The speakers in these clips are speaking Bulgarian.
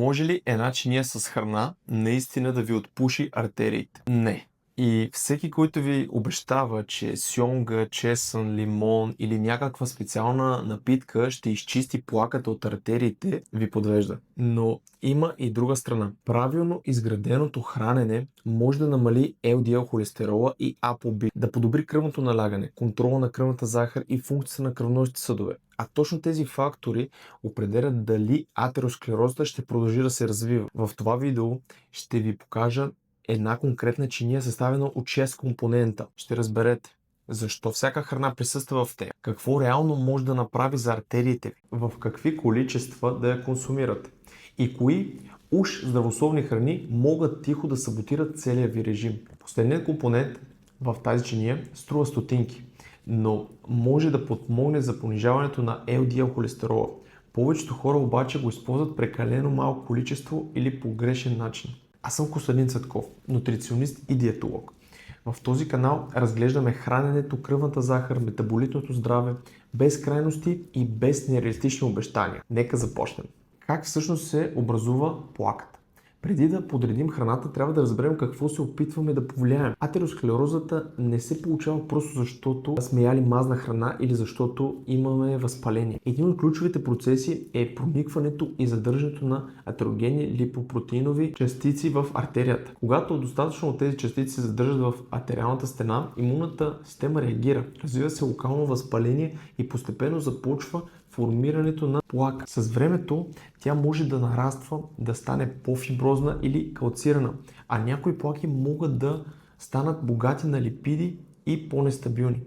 Може ли една чиния с храна наистина да ви отпуши артериите? Не. И всеки, който ви обещава, че сьомга, чесън, лимон или някаква специална напитка ще изчисти плаката от артериите, ви подвежда. Но има и друга страна. Правилно изграденото хранене може да намали LDL холестерола и ApoB, да подобри кръвното налягане, контрола на кръвната захар и функцията на кръвносните съдове. А точно тези фактори определят дали атеросклерозата ще продължи да се развива. В това видео ще ви покажа една конкретна чиния, съставена от 6 компонента. Ще разберете защо всяка храна присъства в нея, какво реално може да направи за артериите ви, в какви количества да я консумирате и кои уж здравословни храни могат тихо да саботират целия ви режим. Последният компонент в тази чиния струва стотинки, но може да подпомогне за понижаването на LDL холестерола. Повечето хора обаче го използват прекалено малко количество или по грешен начин. Аз съм Костадин Цветков, нутриционист и диетолог. В този канал разглеждаме храненето, кръвната захар, метаболитното здраве, без крайности и без нереалистични обещания. Нека започнем. Как всъщност се образува плаката? Преди да подредим храната, трябва да разберем какво се опитваме да повлияем. Атеросклерозата не се получава просто защото сме яли мазна храна или защото имаме възпаление. Един от ключовите процеси е проникването и задържането на атерогенни липопротеинови частици в артерията. Когато достатъчно от тези частици се задържат в артериалната стена, имунната система реагира. Развива се локално възпаление и постепенно започва формирането на плака. С времето тя може да нараства, да стане по-фиброзна или калцирана, а някои плаки могат да станат богати на липиди и по-нестабилни.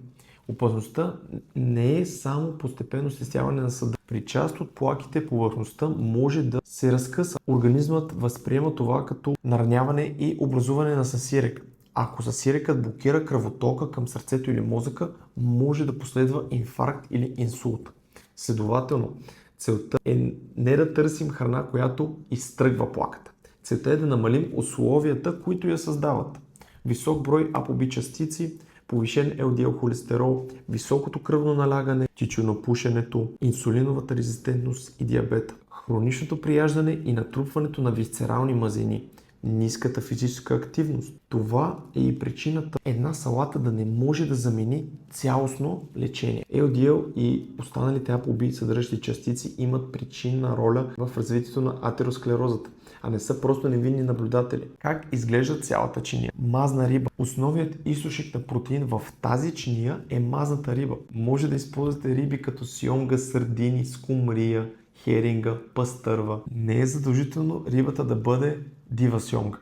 Опасността не е само постепенно стесняване на съда. При част от плаките повърхността може да се разкъса. Организмът възприема това като нараняване и образуване на съсирек. Ако съсирекът блокира кръвотока към сърцето или мозъка, може да последва инфаркт или инсулт. Следователно, целта е не да търсим храна, която изтръгва плаката. Целта е да намалим условията, които я създават. Висок брой ApoB частици, повишен LDL холестерол, високото кръвно налягане, тютюнопушенето, инсулиновата резистентност и диабета, хроничното прияждане и натрупването на висцерални мазнини, ниската физическа активност. Това е и причината една салата да не може да замени цялостно лечение. LDL и останалите ApoB съдържащи частици имат причинна роля в развитието на атеросклерозата, а не са просто невинни наблюдатели. Как изглежда цялата чиния? Мазна риба. Основният източник на протеин в тази чиния е мазната риба. Може да използвате риби като сьомга, сардини, скумрия, херинга, пастърва. Не е задължително рибата да бъде дива сьомга.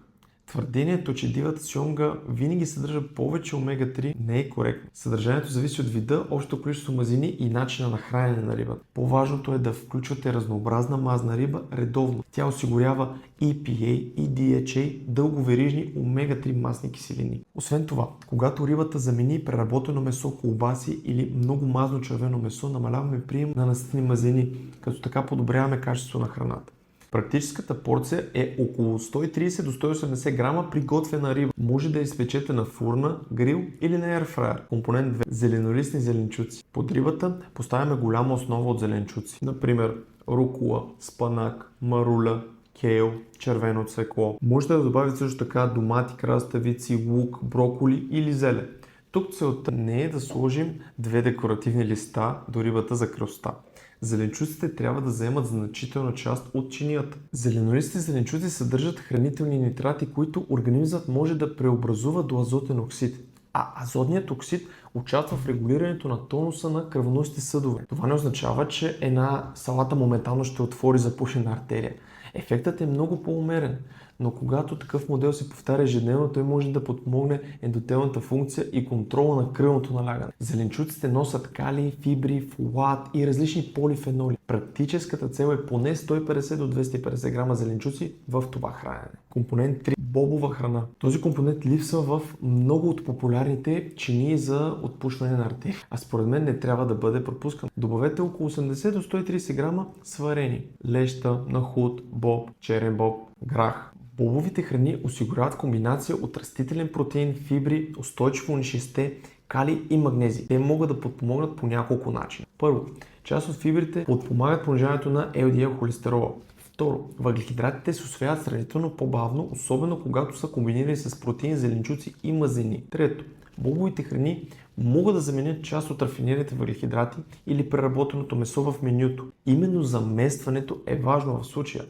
Твърдението, че дивата сьомга винаги съдържа повече омега-3 не е коректно. Съдържанието зависи от вида, общото количество мазнини и начина на хранене на рибата. По-важното е да включвате разнообразна мазна риба редовно. Тя осигурява EPA и DHA, дълговерижни омега-3 масни киселини. Освен това, когато рибата замени преработено месо, колбаси или много мазно червено месо, намаляваме прием на наситени мазнини, като така подобряваме качеството на храната. Практическата порция е около 130 до 180 грама приготвена риба. Може да изпечете на фурна, грил или на ерфрайер. Компонент 2. Зеленолистни зеленчуци. Под рибата поставяме голяма основа от зеленчуци. Например, рукола, спанак, маруля, кейл, червено цвекло. Можете да добавите също така домати, краставици, лук, броколи или зелен. Тук целта не е да сложим 2 декоративни листа до рибата за красота. Зеленчуците трябва да заемат значителна част от чинията. Зеленолистите зеленчуци съдържат хранителни нитрати, които организмът може да преобразува до азотен оксид. А азотният оксид участва в регулирането на тонуса на кръвоносните съдове. Това не означава, че една салата моментално ще отвори запушена артерия. Ефектът е много по-умерен, но когато такъв модел се повтаря ежедневно, той може да подпомогне ендотелната функция и контрола на кръвното налягане. Зеленчуците носят калий, фибри, фолат и различни полифеноли. Практическата цел е поне 150 до 250 грама зеленчуци в това хранене. Компонент 3. Бобова храна. Този компонент липсва в много от популярните чинии за отпушване на артерии, а според мен не трябва да бъде пропускан. Добавете около 80 до 130 грама сварени леща, нахут, боб, черен боб, грах. Бобовите храни осигуряват комбинация от растителен протеин, фибри, устойчиво нишесте, калий и магнезий. Те могат да подпомогнат по няколко начина. Първо, част от фибрите подпомагат понижаването на LDL холестерола. Второ, въглехидратите се усвояват сравнително по-бавно, особено когато са комбинирани с протеини, зеленчуци и мазнини. Трето, бобовите храни могат да заменят част от рафинираните въглехидрати или преработеното месо в менюто. Именно заместването е важно в случая.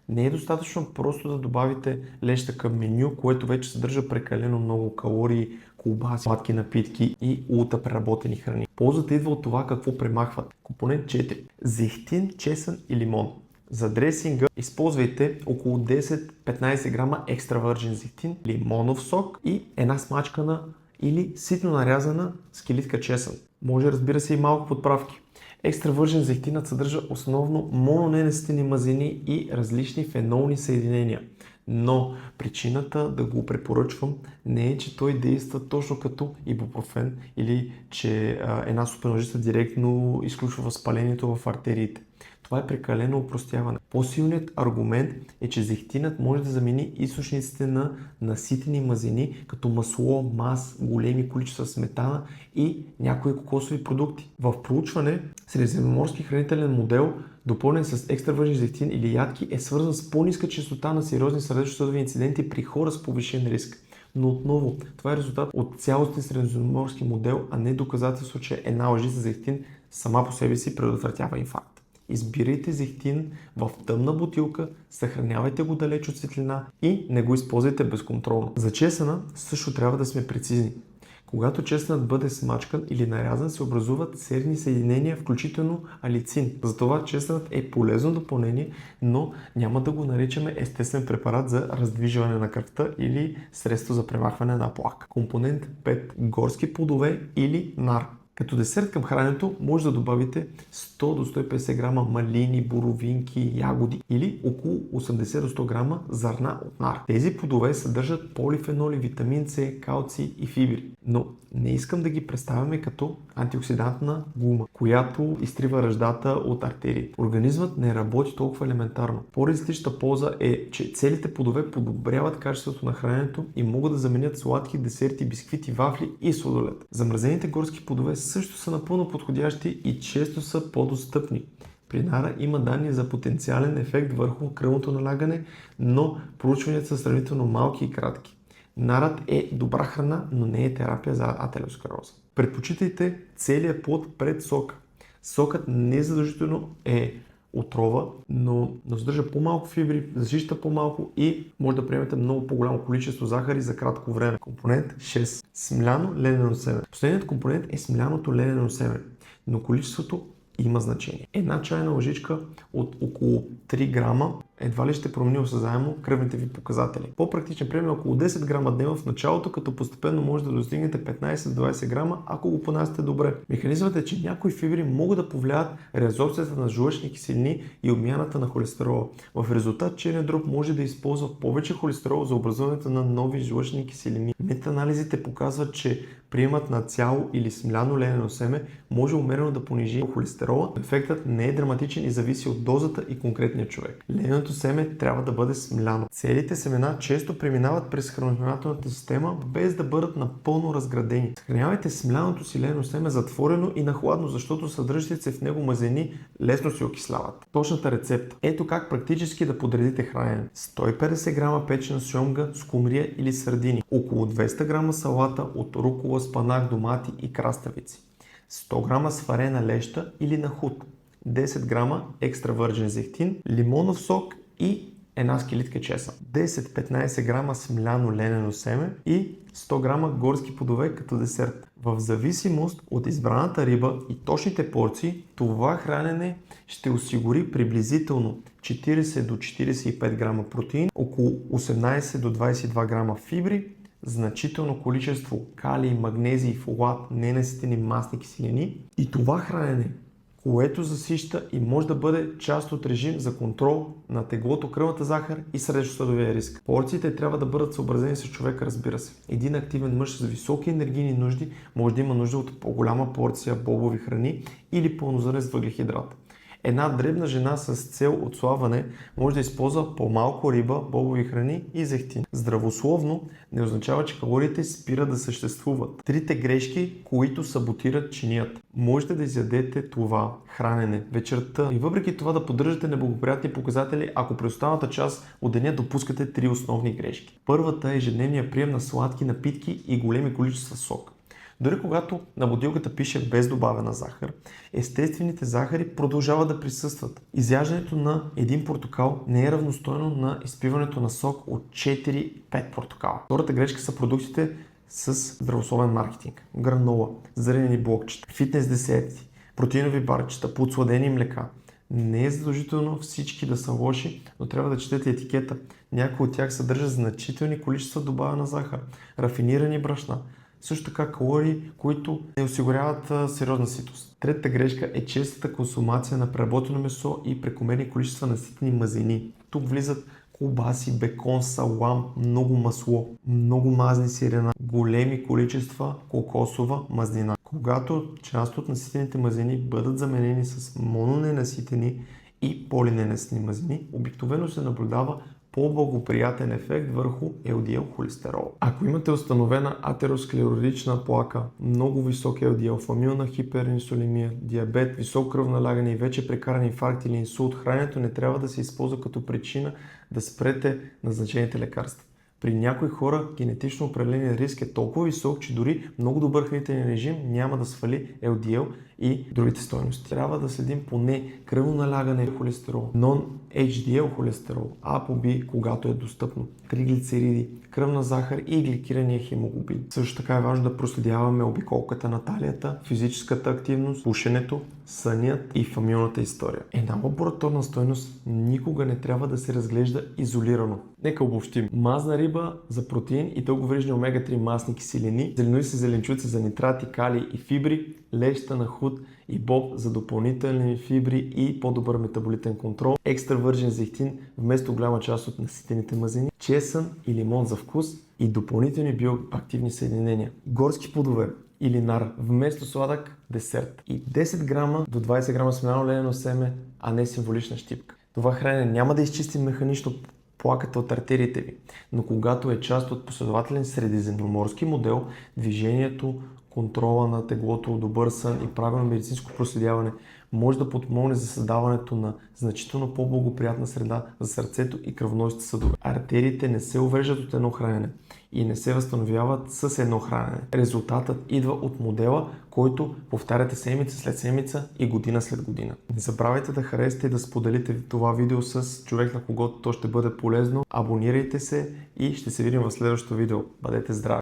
Не е достатъчно просто да добавите леща към меню, което вече съдържа прекалено много калории, колбаси, сладки напитки и ултрапреработени храни. Ползата идва от това какво премахват. Компонент 4. Зехтин, чесън и лимон. За дресинга използвайте около 10-15 грама екстра вържен зехтин, лимонов сок и една смачкана или ситно нарязана скелитка чесън. Може, разбира се, и малко подправки. Екстра вържен зехтинът съдържа основно мононенаситени мазнини и различни фенолни съединения. Но причината да го препоръчвам не е, че той действа точно като ибупрофен или че една суперлъжица директно изключва възпалението в артериите. Това е прекалено опростяване. По-силният аргумент е, че зехтинът може да замени източниците на наситени мазнини, като масло, мас, големи количества сметана и някои кокосови продукти. В проучване средиземноморски хранителен модел, допълнен с екстра вържен зехтин или ядки, е свързан с по-ниска честота на сериозни сърдечно-съдови инциденти при хора с повишен риск. Но отново, това е резултат от цялостен средиземноморски модел, а не доказателство, че една лъжица зехтин сама по себе си предотвратява инфаркт. Избирайте зехтин в тъмна бутилка, съхранявайте го далеч от светлина и не го използвайте безконтролно. За чесъна също трябва да сме прецизни. Когато чесънът бъде смачкан или нарязан, се образуват серни съединения, включително алицин. Затова чесънът е полезно допълнение, но няма да го наричаме естествен препарат за раздвижване на кръвта или средство за премахване на плак. Компонент 5. Горски плодове или нар. Като десерт към храненето може да добавите 100 до 150 грама малини, боровинки, ягоди или около 80 до 100 грама зърна от нар. Тези плодове съдържат полифеноли, витамин С, калций и фибри. Но не искам да ги представяме като антиоксидантна гума, която изтрива ръждата от артериите. Организмът не работи толкова елементарно. По-различната полза е, че целите плодове подобряват качеството на храненето и могат да заменят сладки десерти, бисквити, вафли и сладолед. Замразените горски плодове също са напълно подходящи и често са по-достъпни. При нара има данни за потенциален ефект върху кръвното налягане, но проучванията са сравнително малки и кратки. Нарът е добра храна, но не е терапия за атеросклероза. Предпочитайте целият плод пред сока. Сокът не задължително е отрова, но съдържа по-малко фибри, защита по-малко и може да приемете много по-голямо количество захари за кратко време. Компонент 6. Смляно ленено семе. Последният компонент е смляното ленено семе, но количеството има значение. Една чайна лъжичка от около 3 грама едва ли ще промени осезаемо кръвните ви показатели. По-практичен пример е около 10 грама дневно в началото, като постепенно може да достигнете 15-20 грама, ако го понасяте добре. Механизмът е, че някои фибри могат да повлият реабсорбцията на жлъчни киселини и обмяната на холестерола. В резултат черният дроб може да използва повече холестерол за образуването на нови жлъчни киселини. Метаанализите показват, че приемът на цяло или смляно ленено семе може умерено да понижи холестерола. Ефектът не е драматичен и зависи от дозата и конкретния човек. Лененото семе трябва да бъде смляно. Целите семена често преминават през храносмилателната система без да бъдат напълно разградени. Съхранявайте смляното си лено семе затворено и на хладно, защото съдържащите се в него мазнини лесно се окисляват. Точната рецепта. Ето как практически да подредите хранене. 150 грама печена сьомга, скумрия или сардини, около 200 грама салата от рукола, спанак, домати и краставици, 100 грама сварена леща или нахут, 10 грама екстра вържен зехтин, лимонов сок и една скелитка чесън, 10-15 грама смляно ленено семе и 100 грама горски плодове като десерт. В зависимост от избраната риба и точните порции, това хранене ще осигури приблизително 40 до 45 грама протеин, около 18 до 22 грама фибри, значително количество калий, магнезий, фолат, ненаситени масни киселини и това хранене, което засища и може да бъде част от режим за контрол на теглото, кръвната захар и сърдечно-съдовия риск. Порциите трябва да бъдат съобразени с човека, разбира се. Един активен мъж с високи енергийни нужди може да има нужда от по-голяма порция бобови храни или пълнозърнест въглехидрат. Една дребна жена с цел отслабване може да използва по-малко риба, бобови храни и зехтин. Здравословно не означава, че калориите спират да съществуват. Трите грешки, които саботират чиният. Можете да изядете това хранене вечерта и въпреки това да поддържате неблагоприятни показатели, ако през останалата част от деня допускате три основни грешки. Първата е ежедневния прием на сладки напитки и големи количества сок. Дори когато на бутилката пише без добавена захар, естествените захари продължават да присъстват. Изяждането на един портокал не е равностойно на изпиването на сок от 4-5 портокала. Втората грешка са продуктите с здравословен маркетинг. Гранола, зърнени блокчета, фитнес десерти, протеинови барчета, подсладени млека. Не е задължително всички да са лоши, но трябва да четете етикета. Някои от тях съдържат значителни количества добавена захар, рафинирани брашна, също така калории, които не осигуряват сериозна ситост. Третата грешка е честата консумация на преработено месо и прекомерни количества наситени мазнини. Тук влизат колбаси, бекон, салам, много масло, много мазни сирена, големи количества кокосова мазнина. Когато част от наситените мазнини бъдат заменени с мононенаситени и полиненаситени мазнини, обикновено се наблюдава по-благоприятен ефект върху LDL холестерол. Ако имате установена атеросклеротична плака, много висок LDL, фамилна хиперинсулемия, диабет, високо кръвно налягане и вече прекаран инфаркт или инсулт, храненето не трябва да се използва като причина да спрете назначените лекарства. При някои хора генетично определеният риск е толкова висок, че дори много добър хранителен режим няма да свали LDL и другите стойности. Трябва да следим поне кръвно налягане холестерол, non-HDL холестерол, ApoB, когато е достъпно, триглицериди, кръвна захар и гликирания хемоглобин. Също така е важно да проследяваме обиколката на талията, физическата активност, пушенето, сънят и фамилната история. Една лабораторна стойност никога не трябва да се разглежда изолирано. Нека обобщим. Мазна риба за протеин и дълговрежни омега-3 масни киселини, зеленолистни зеленчуци за нитрати, калий и фибри, леща на худ и боб за допълнителни фибри и по-добър метаболитен контрол, екстра вържен зехтин вместо голяма част от наситените мазнини, чесън и лимон за вкус и допълнителни биоактивни съединения, горски плодове или нар вместо сладък десерт и 10 грама до 20 грама смляно ледено семе, а не символична щипка. Това хранене няма да изчисти механично плаката от артериите ви, но когато е част от последователен средиземноморски модел, движението, контрола на теглото, добър сън и правилно медицинско проследяване може да подпомогне за създаването на значително по-благоприятна среда за сърцето и кръвоносните съдове. Артериите не се увреждат от едно хранене и не се възстановяват с едно хранене. Резултатът идва от модела, който повтаряте седмица след седмица и година след година. Не забравяйте да харесате и да споделите това видео с човек, на когото то ще бъде полезно. Абонирайте се и ще се видим в следващото видео. Бъдете здрави!